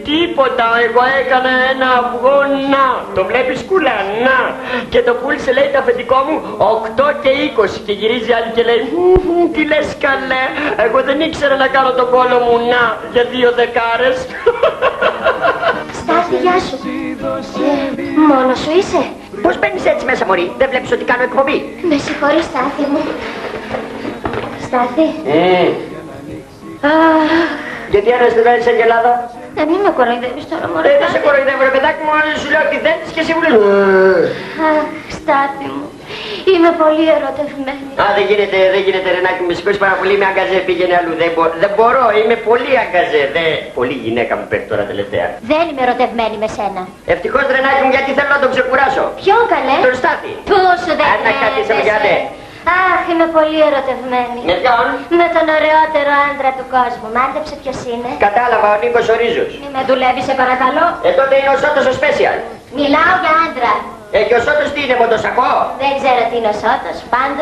Τίποτα, εγώ έκανα ένα αυγό, να, το βλέπεις κούλα, να, και το πούλησε λέει το αφεντικό μου 8 και 20 και γυρίζει άλλη και λέει τι λες καλέ, εγώ δεν ήξερα να κάνω τον κόλο μου, να, για 2 δεκάρες. Στάθη, γεια σου. Μόνος σου είσαι? Πώς μπαίνεις έτσι μέσα μωρή, δεν βλέπεις ότι κάνω εκπομπή? Με συγχωρείς, Στάθη μου. Στάθη. Γιατί αναστημένεις σαν γελάδα? Μην με κοροϊδεύεις τώρα, μωρέ. Δεν σε κοροϊδεύω ρε παιδάκι μου, αν σου λέω ότι δεν και εσύ μου λες. Αχ, Στάθη μου. Είμαι πολύ ερωτευμένη. Α, δεν γίνεται Ρενάκι μου, με σηκώσεις πάρα πολύ, είμαι αγκαζέ, πήγαινε αλλού, δεν μπορώ, είμαι πολύ αγκαζέ, πολύ γυναίκα μου πέφτει τώρα τελευταία. Δεν είμαι ερωτευμένη με σένα. Ευτυχώς Ρενάκι μου, γιατί θέλω να τον ξεκουράσω. Ποιον καλέ? Τον Στάθη. Πόσο δεν Αν να κρατήσαμε για ναι. Αχ, είμαι πολύ ερωτευμένη. Με ποιον? Με τον ωραιότερο άντρα του κόσμου. Μάντεψε ποιος είναι? Κατάλαβα, ο Νίκος ο Ρίζος. Μη με δουλεύει, σε παρακαλώ. Τότε είναι ο Σώτος ο Special. Μιλάω για άντρα. Και ο Σώτος τι είναι, μοτοσακό? Δεν ξέρω τι είναι ο Σώτος. Πάντως